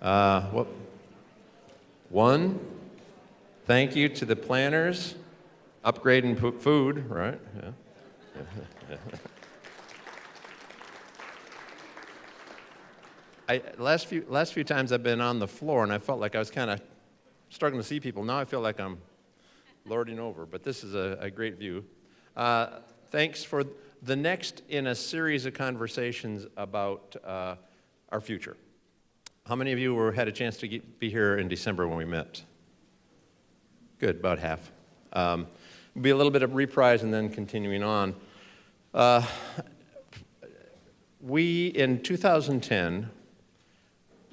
What? One, thank you to the planners, upgrading food, right? Yeah. Last few times I've been on the floor, and I felt like I was kind of struggling to see people. Now I feel like I'm lording over, but this is a great view. Thanks for the next in a series of conversations about our future. How many of you had a chance to be here in December when we met? Good, about half. Be a little bit of reprise and then continuing on. We, in 2010,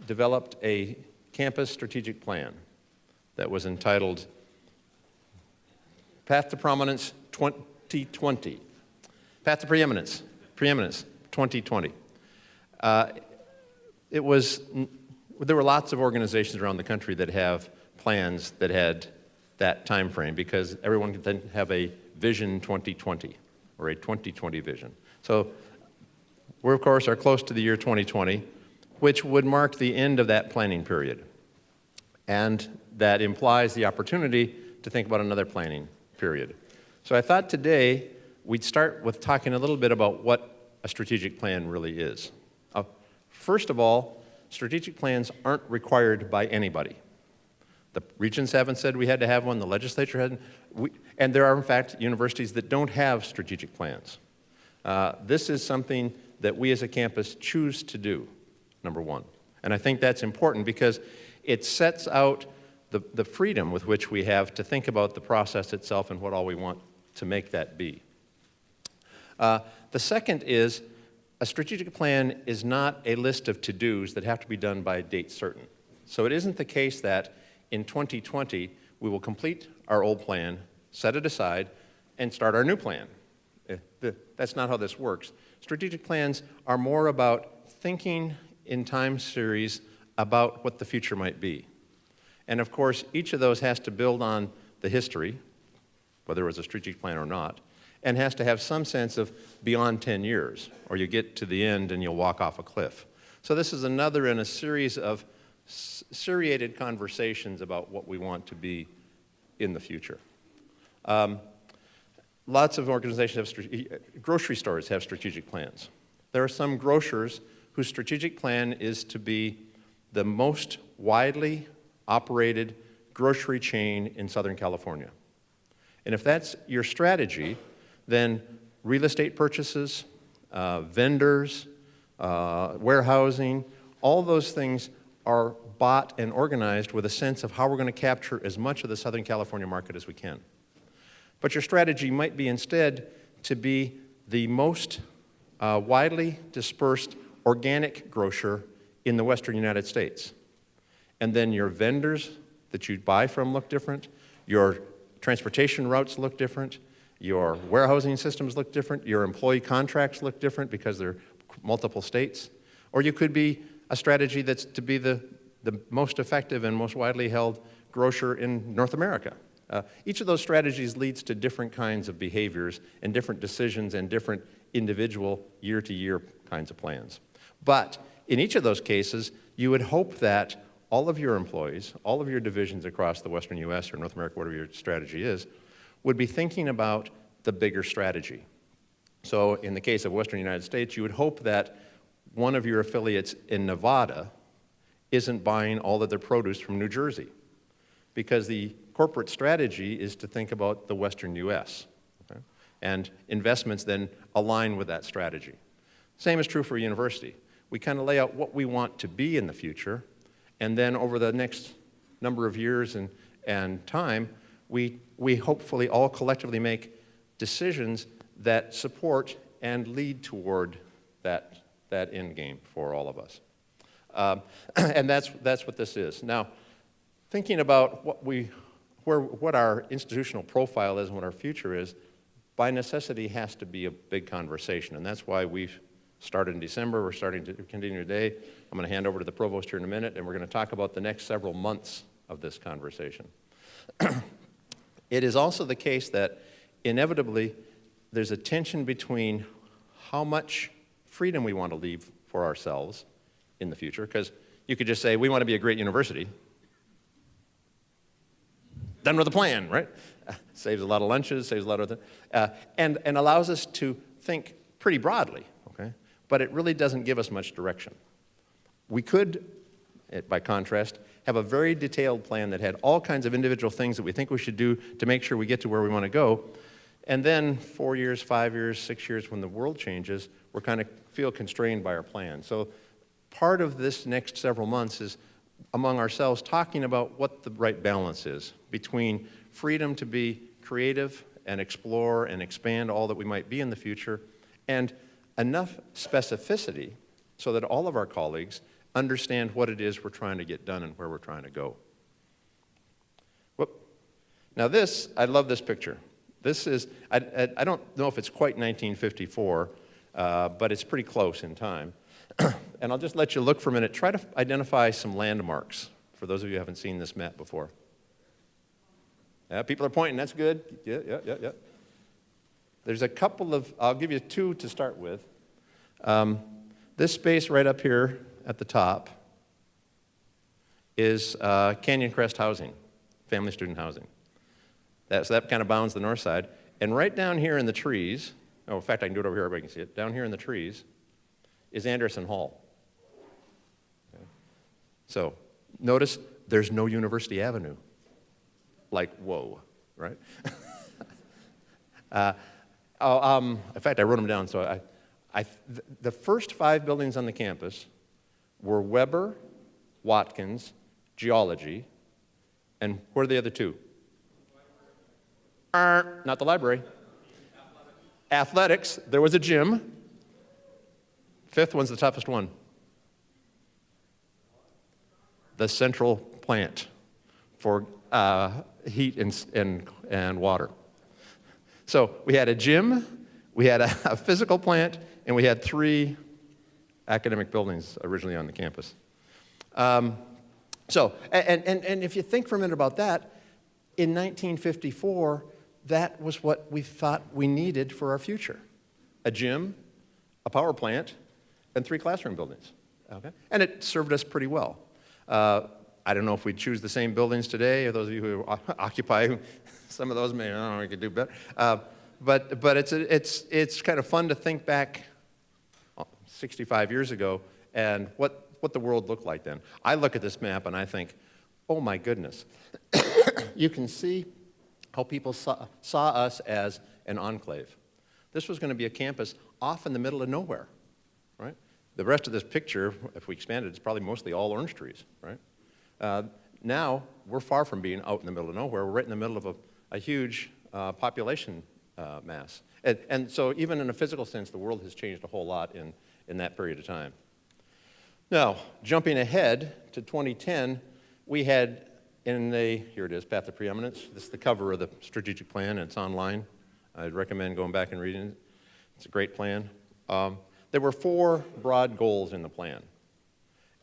developed a campus strategic plan that was entitled Path to Prominence 2020. Path to Preeminence 2020. There were lots of organizations around the country that have plans that had that time frame because everyone could then have a Vision 2020 or a 2020 vision. So we, of course, are close to the year 2020, which would mark the end of that planning period. And that implies the opportunity to think about another planning period. So I thought today we'd start with talking a little bit about what a strategic plan really is. First of all, strategic plans aren't required by anybody. The regents haven't said we had to have one, the legislature hadn't, and there are, in fact, universities that don't have strategic plans. This is something that we as a campus choose to do, number one. And I think that's important because it sets out the freedom with which we have to think about the process itself and what all we want to make that be. The second is, a strategic plan is not a list of to-dos that have to be done by a date certain. So it isn't the case that in 2020 we will complete our old plan, set it aside, and start our new plan. That's not how this works. Strategic plans are more about thinking in time series about what the future might be. And of course, each of those has to build on the history, whether it was a strategic plan or not, and has to have some sense of beyond 10 years, or you get to the end and you'll walk off a cliff. So this is another in a series of seriated conversations about what we want to be in the future. Lots of organizations have, grocery stores have strategic plans. There are some grocers whose strategic plan is to be the most widely operated grocery chain in Southern California. And if that's your strategy, then real estate purchases, vendors, warehousing, all those things are bought and organized with a sense of how we're going to capture as much of the Southern California market as we can. But your strategy might be instead to be the most widely dispersed organic grocer in the Western United States. And then your vendors that you buy from look different, your transportation routes look different, your warehousing systems look different, your employee contracts look different because they're multiple states. Or you could be a strategy that's to be the most effective and most widely held grocer in North America. Each of those strategies leads to different kinds of behaviors and different decisions and different individual year-to-year kinds of plans. But in each of those cases, you would hope that all of your employees, all of your divisions across the Western US or North America, whatever your strategy is, would be thinking about the bigger strategy. So in the case of Western United States, you would hope that one of your affiliates in Nevada isn't buying all of their produce from New Jersey, because the corporate strategy is to think about the Western US, okay? And investments then align with that strategy. Same is true for a university. We kind of lay out what we want to be in the future, and then over the next number of years and time, we hopefully all collectively make decisions that support and lead toward that end game for all of us. And that's what this is. Now, thinking about what our institutional profile is and what our future is, by necessity has to be a big conversation, and that's why we've started in December. We're starting to continue today. I'm going to hand over to the provost here in a minute, and we're going to talk about the next several months of this conversation. It is also the case that inevitably there's a tension between how much freedom we want to leave for ourselves in the future, because You could just say, we want to be a great university. Done with a plan, right? Saves a lot of lunches, saves a lot of and allows us to think pretty broadly, okay? But it really doesn't give us much direction. We could, by contrast, have a very detailed plan that had all kinds of individual things that we think we should do to make sure we get to where we want to go. And then 4 years, 5 years, 6 years, when the world changes, we're kind of feel constrained by our plan. So part of this next several months is among ourselves talking about what the right balance is between freedom to be creative and explore and expand all that we might be in the future, and enough specificity so that all of our colleagues understand what it is we're trying to get done and where we're trying to go. Whoop. Now this, I love this picture. This is, I don't know if it's quite 1954, but it's pretty close in time. And I'll just let you look for a minute. Try to identify some landmarks, for those of you who haven't seen this map before. Yeah, people are pointing, that's good. Yeah. There's a couple of, I'll give you two to start with. This space right up here at the top is Canyon Crest Housing, family student housing. So that kind of bounds the north side. And right down here in the trees, oh, in fact, I can do it over here, everybody can see it. Down here in the trees is Anderson Hall. Okay. So notice there's no University Avenue. Like, whoa, right? In fact, I wrote them down. So the first 5 buildings on the campus were Weber, Watkins, Geology, and what are the other 2? Not the library. Athletics. There was a gym. 5th one's the toughest one. The central plant for heat and water. So we had a gym, we had a physical plant, and we had 3 academic buildings originally on the campus. And if you think for a minute about that, in 1954, that was what we thought we needed for our future. A gym, a power plant, and 3 classroom buildings. Okay? And it served us pretty well. I don't know if we'd choose the same buildings today, or those of you who occupy some of those may, I don't know, we could do better. But it's kind of fun to think back 65 years ago and what the world looked like then. I look at this map and I think, oh my goodness. You can see how people saw us as an enclave. This was going to be a campus off in the middle of nowhere, right? The rest of this picture, if we expand it, it's probably mostly all orange trees, right? Now, we're far from being out in the middle of nowhere. We're right in the middle of a huge population mass. And so even in a physical sense, the world has changed a whole lot in that period of time. Now, jumping ahead to 2010, we had here it is, Path to Preeminence. This is the cover of the strategic plan, and it's online. I'd recommend going back and reading it. It's a great plan. There were 4 broad goals in the plan.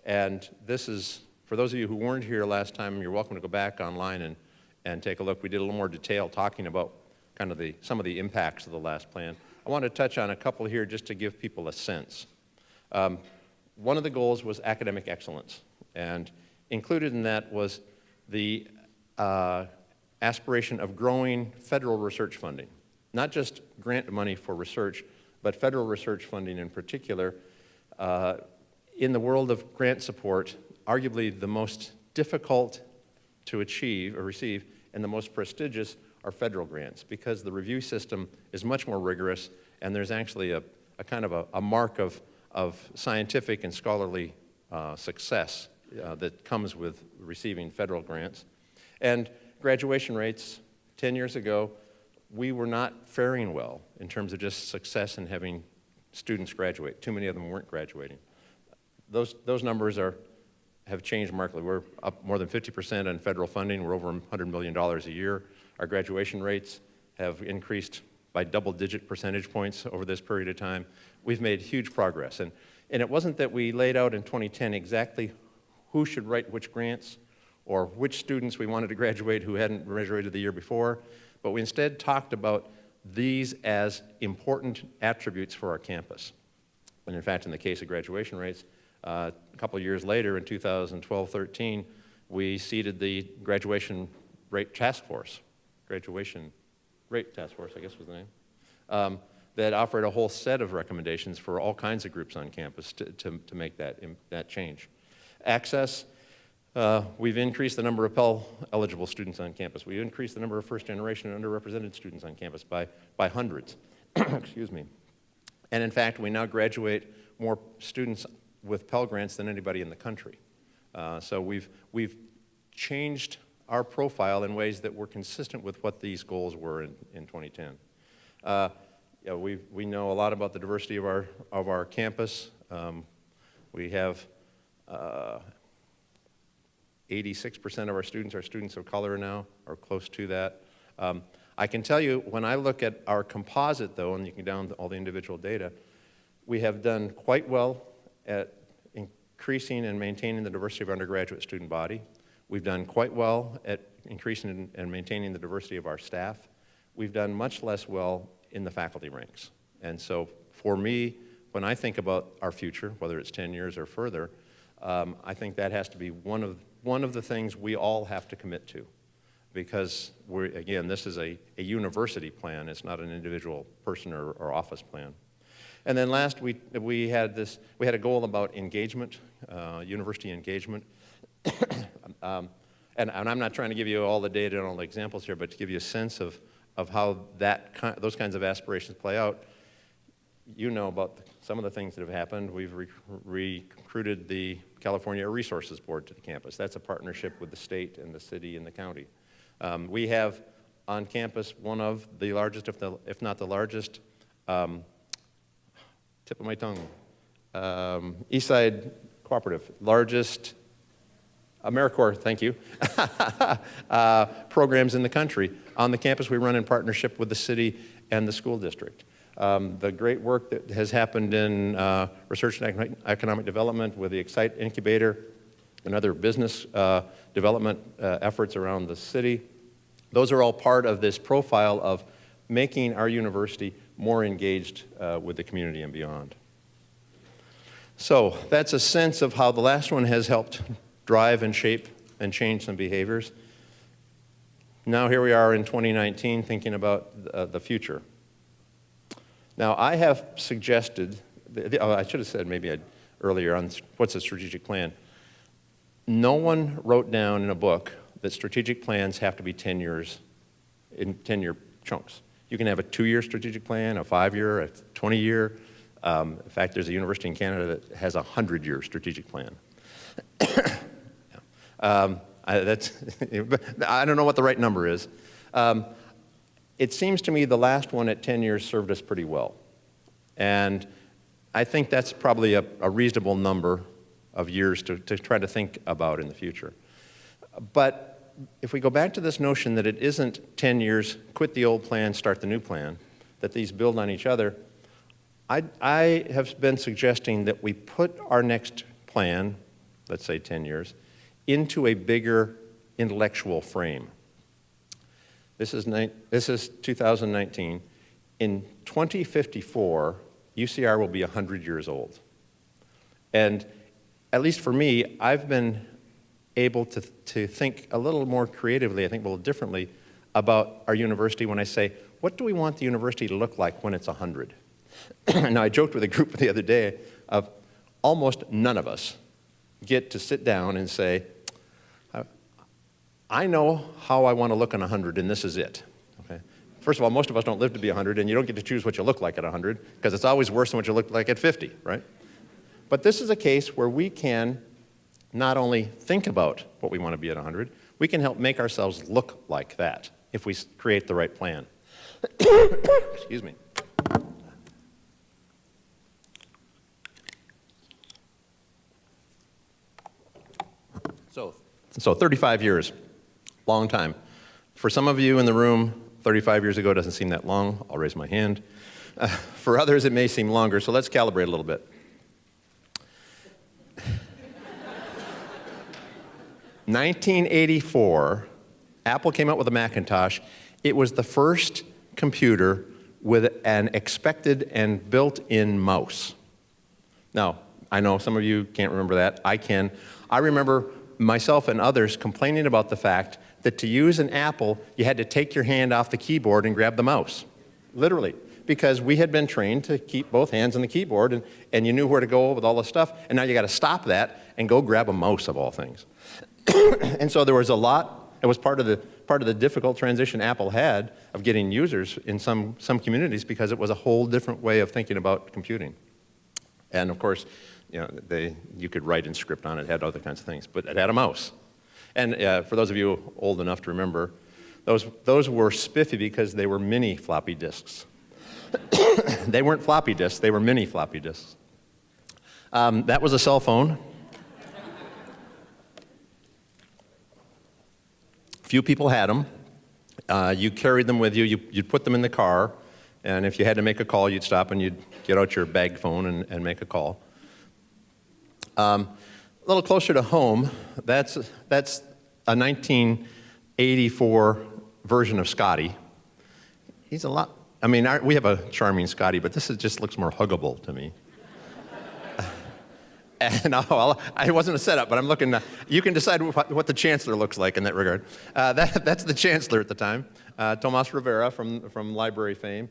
And this is, for those of you who weren't here last time, you're welcome to go back online and take a look. We did a little more detail talking about kind of some of the impacts of the last plan. I want to touch on a couple here just to give people a sense. One of the goals was academic excellence. And included in that was the aspiration of growing federal research funding. Not just grant money for research, but federal research funding in particular. In the world of grant support, arguably the most difficult to achieve or receive and the most prestigious are federal grants, because the review system is much more rigorous, and there's actually a kind of a mark of scientific and scholarly success that comes with receiving federal grants. And graduation rates, 10 years ago, we were not faring well in terms of just success in having students graduate. Too many of them weren't graduating. Those numbers have changed markedly. We're up more than 50% on federal funding. We're over $100 million a year. Our graduation rates have increased by double-digit percentage points over this period of time. We've made huge progress. And it wasn't that we laid out in 2010 exactly who should write which grants or which students we wanted to graduate who hadn't graduated the year before, but we instead talked about these as important attributes for our campus. And in fact, in the case of graduation rates, A couple of years later, in 2012-13, we seeded the Graduation Rate Task Force. Graduation Rate Task Force, I guess was the name. That offered a whole set of recommendations for all kinds of groups on campus to make that change. Access, we've increased the number of Pell-eligible students on campus. We've increased the number of first-generation and underrepresented students on campus by hundreds. Excuse me. And in fact, we now graduate more students with Pell Grants than anybody in the country. So we've changed our profile in ways that were consistent with what these goals were in 2010. Yeah, we know a lot about the diversity of our campus. We have 86% of our students are students of color now, or close to that. I can tell you, when I look at our composite, though, and you can down all the individual data, we have done quite well at increasing and maintaining the diversity of our undergraduate student body. We've done quite well at increasing and maintaining the diversity of our staff. We've done much less well in the faculty ranks. And so for me, when I think about our future, whether it's 10 years or further, I think that has to be one of the things we all have to commit to. Because again, this is a university plan. It's not an individual person or office plan. And then last, we had a goal about engagement, university engagement. And I'm not trying to give you all the data and all the examples here, but to give you a sense of how those kinds of aspirations play out. You know about some of the things that have happened. We've recruited the California Resources Board to the campus. That's a partnership with the state and the city and the county. We have on campus one of the largest, if not the largest, tip of my tongue, Eastside Cooperative, largest AmeriCorps, thank you, programs in the country. On the campus we run in partnership with the city and the school district. The great work that has happened in research and economic development with the Excite Incubator and other business development efforts around the city, those are all part of this profile of making our university more engaged with the community and beyond. So that's a sense of how the last one has helped drive and shape and change some behaviors. Now here we are in 2019 thinking about the future. Now I have suggested, I should have said maybe earlier on what's a strategic plan. No one wrote down in a book that strategic plans have to be 10 years, in 10-year chunks. You can have a 2-year strategic plan, a 5-year, a 20-year. In fact, there's a university in Canada that has a 100-year strategic plan. I don't know what the right number is. It seems to me the last one at 10 years served us pretty well. And I think that's probably a reasonable number of years to try to think about in the future. But if we go back to this notion that it isn't 10 years, quit the old plan, start the new plan, that these build on each other, I have been suggesting that we put our next plan, let's say 10 years, into a bigger intellectual frame. This is 2019. In 2054, UCR will be 100 years old. And at least for me, I've been able to think a little more creatively, I think a little differently, about our university when I say, what do we want the university to look like when it's 100? Now, I joked with a group the other day of almost none of us get to sit down and say, I know how I want to look in 100, and this is it. Okay? First of all, most of us don't live to be 100, and you don't get to choose what you look like at 100, because it's always worse than what you look like at 50, right? But this is a case where we can not only think about what we want to be at 100, we can help make ourselves look like that if we create the right plan. Excuse me. So 35 years, long time. For some of you in the room, 35 years ago doesn't seem that long. I'll raise my hand. For others, it may seem longer, so let's calibrate a little bit. 1984, Apple came out with a Macintosh. It was the first computer with an expected and built-in mouse. Now, I know some of you can't remember that. I can. I remember myself and others complaining about the fact that to use an Apple, you had to take your hand off the keyboard and grab the mouse, literally, because we had been trained to keep both hands on the keyboard, and you knew where to go with all the stuff, and now you got to stop that and go grab a mouse of all things. And so there was a lot. It was part of the difficult transition Apple had of getting users in some communities, because it was a whole different way of thinking about computing. And of course, you know, you could write in script on it, it had other kinds of things, but it had a mouse. And for those of you old enough to remember, those were spiffy because they were mini floppy disks. They weren't floppy disks, they were mini floppy disks. That was a cell phone. Few people had them. You carried them with you. You'd put them in the car, and if you had to make a call, you'd stop and you'd get out your bag phone and make a call. A little closer to home, that's a 1984 version of Scotty. He's a lot. I mean, we have a charming Scotty, but this just looks more huggable to me. And it wasn't a setup, but I'm looking. You can decide what the Chancellor looks like in that regard. That's the Chancellor at the time, Tomas Rivera from library fame.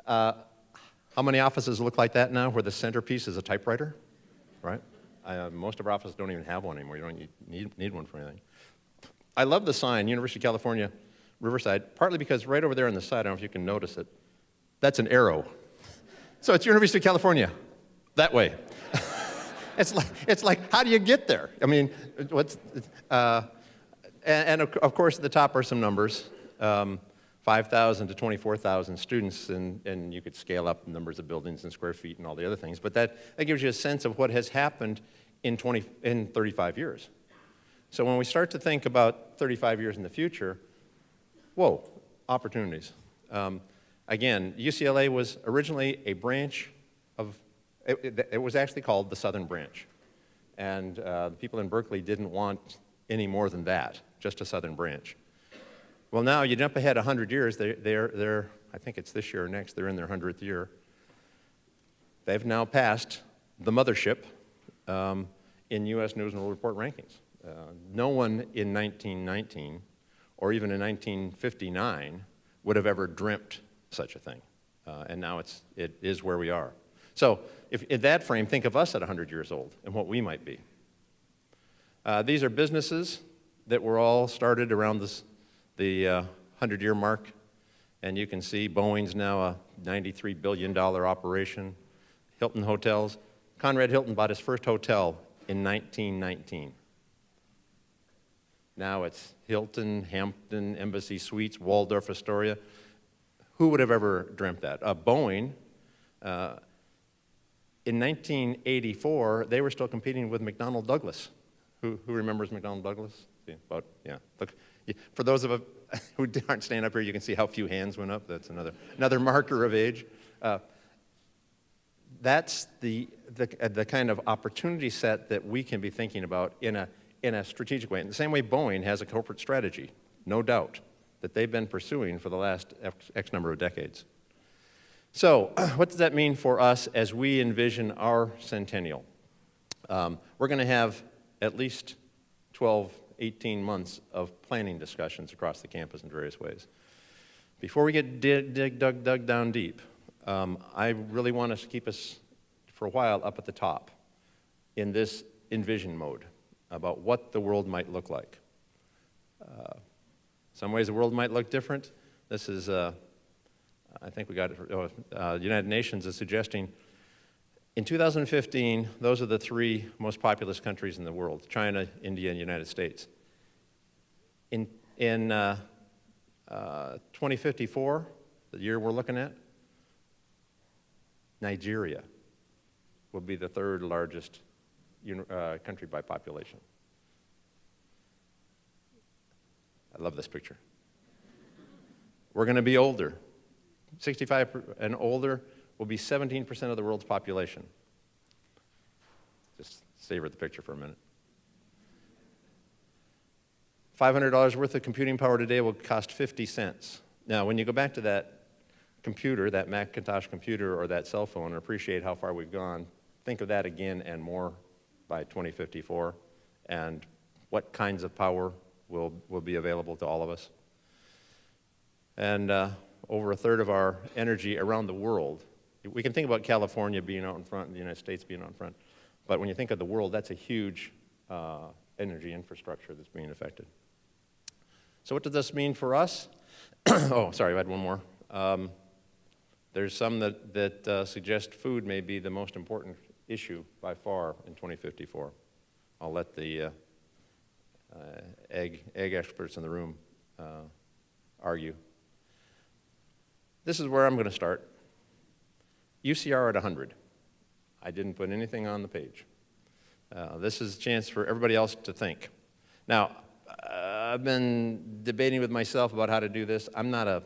How many offices look like that now, where the centerpiece is a typewriter, right? Most of our offices don't even have one anymore. You don't need one for anything. I love the sign, University of California, Riverside, partly because right over there on the side, I don't know if you can notice it, that's an arrow. So it's University of California, that way. It's like, how do you get there? I mean, and of course, at the top are some numbers, 5,000 to 24,000 students, and you could scale up numbers of buildings and square feet and all the other things, but that gives you a sense of what has happened in 35 years. So when we start to think about 35 years in the future, whoa, opportunities. Again, UCLA was originally a branch of, it was actually called the Southern Branch. And the people in Berkeley didn't want any more than that, just a Southern Branch. Well, now you jump ahead 100 years, they're I think it's this year or next, they're in their 100th year. They've now passed the mothership in U.S. News and World Report rankings. No one in 1919, or even in 1959, would have ever dreamt such a thing. And now it is where we are. So if in that frame, think of us at 100 years old and what we might be. These are businesses that were all started around the 100-year mark. And you can see Boeing's now a $93 billion operation. Hilton Hotels. Conrad Hilton bought his first hotel in 1919. Now it's Hilton, Hampton, Embassy Suites, Waldorf Astoria. Who would have ever dreamt that? Boeing, in 1984, they were still competing with McDonnell Douglas. Who remembers McDonnell Douglas? Yeah. Look, for those of us who aren't staying up here, you can see how few hands went up. That's another marker of age. That's the kind of opportunity set that we can be thinking about in a strategic way. In the same way Boeing has a corporate strategy, no doubt, that they've been pursuing for the last X number of decades. So what does that mean for us as we envision our centennial? We're going to have at least 12, 18 months of planning discussions across the campus in various ways. Before we get dug down deep, I really want us to keep us, for a while, up at the top in this envision mode about what the world might look like. Some ways the world might look different. This is, I think we got it, the United Nations is suggesting in 2015, those are the 3 most populous countries in the world, China, India, and United States. In 2054, the year we're looking at, Nigeria will be the 3rd largest country by population. I love this picture. We're going to be older. 65 and older will be 17% of the world's population. Just savor the picture for a minute. $500 worth of computing power today will cost 50 cents. Now, when you go back to that computer, that Macintosh computer or that cell phone, and appreciate how far we've gone, think of that again and more by 2054, and what kinds of power will be available to all of us. And over a third of our energy around the world, we can think about California being out in front and the United States being out in front, but when you think of the world, that's a huge energy infrastructure that's being affected. So what does this mean for us? Oh, sorry, I had one more. There's some that suggest food may be the most important issue by far in 2054. I'll let the egg experts in the room argue. This is where I'm going to start. UCR at 100. I didn't put anything on the page. This is a chance for everybody else to think. Now, I've been debating with myself about how to do this. I'm not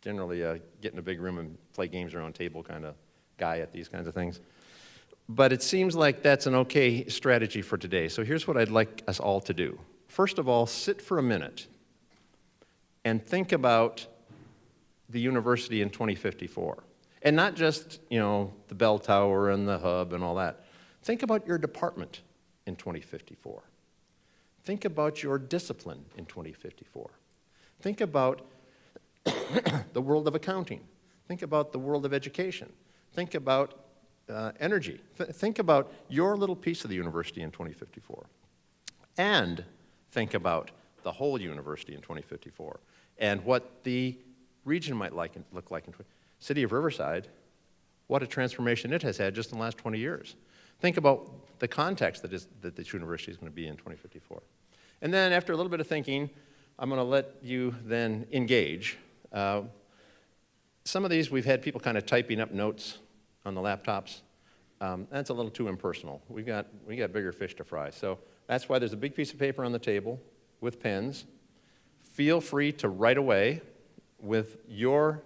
generally get in a big room and play games around a table kind of guy at these kinds of things. But it seems like that's an okay strategy for today. So here's what I'd like us all to do. First of all, sit for a minute and think about the university in 2054. And not just, the bell tower and the hub and all that. Think about your department in 2054. Think about your discipline in 2054. Think about the world of accounting. Think about the world of education. Think about energy. Think about your little piece of the university in 2054. And think about the whole university in 2054 and what the region might look like in City of Riverside, what a transformation it has had just in the last 20 years. Think about the context that this university is going to be in 2054. And then after a little bit of thinking, I'm going to let you then engage. Some of these we've had people kind of typing up notes on the laptops. That's a little too impersonal. We got bigger fish to fry. So that's why there's a big piece of paper on the table with pens. Feel free to write away with your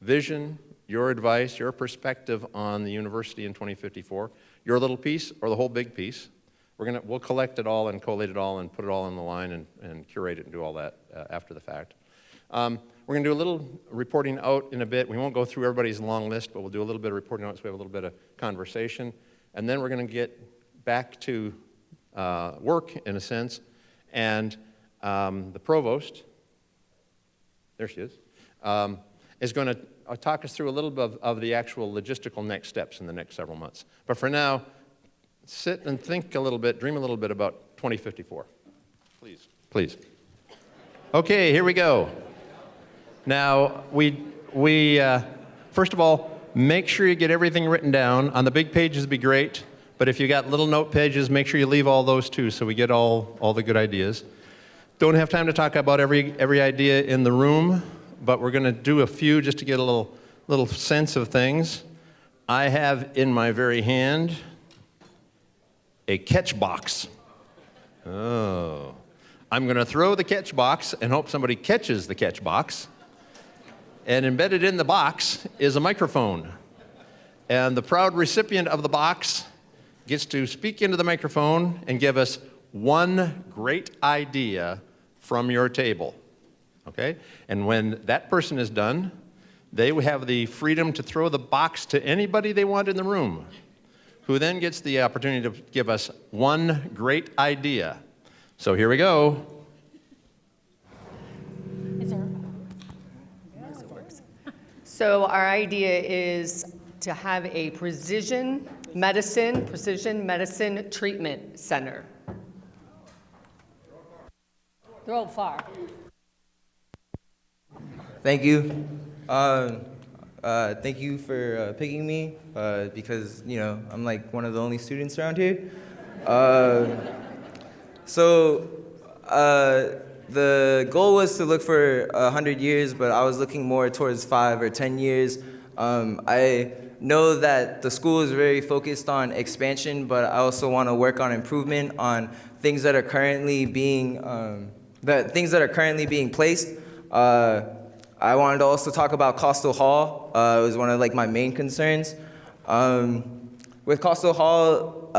vision, your advice, your perspective on the university in 2054, your little piece or the whole big piece. We'll collect it all and collate it all and put it all on the line and curate it and do all that after the fact. We're going to do a little reporting out in a bit. We won't go through everybody's long list, but we'll do a little bit of reporting out so we have a little bit of conversation. And then we're going to get back to work, in a sense. And the provost, there she is going to talk us through a little bit of the actual logistical next steps in the next several months. But for now, sit and think a little bit, dream a little bit about 2054. Please. Okay, here we go. Now, first of all, make sure you get everything written down. On the big pages would be great, but if you got little note pages, make sure you leave all those too so we get all the good ideas. Don't have time to talk about every idea in the room, but we're going to do a few just to get a little sense of things. I have in my very hand a catch box. Oh. I'm going to throw the catch box and hope somebody catches the catch box. And embedded in the box is a microphone. And the proud recipient of the box gets to speak into the microphone and give us one great idea from your table. Okay? And when that person is done, they will have the freedom to throw the box to anybody they want in the room, who then gets the opportunity to give us one great idea. So here we go. So our idea is to have a precision medicine treatment center. Throw it far. Thank you. Thank you for picking me because, I'm like one of the only students around here. The goal was to look for 100 years, but I was looking more towards 5 or 10 years. I know that the school is very focused on expansion, but I also want to work on improvement on things that are currently being placed. I wanted to also talk about Coastal Hall. It was one of my main concerns. With Coastal Hall,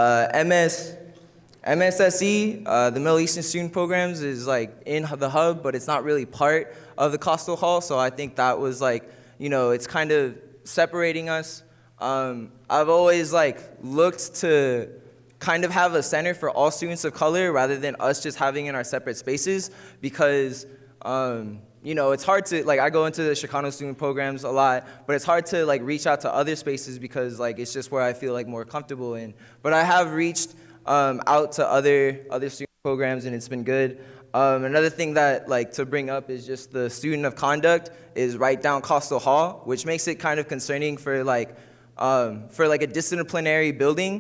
MSSE, the Middle Eastern Student Programs, is in the hub, but it's not really part of the Coastal Hall. So I think that was it's kind of separating us. I I've always like looked to kind of have a center for all students of color rather than us just having in our separate spaces, because you know, it's hard to, like, I go into the Chicano student programs a lot, but it's hard to like reach out to other spaces because like it's just where I feel like more comfortable in. But I have reached out to other student programs, and it's been good. Another thing that like to bring up is just the student of conduct is right down Coastal Hall, which makes it kind of concerning for like a disciplinary building.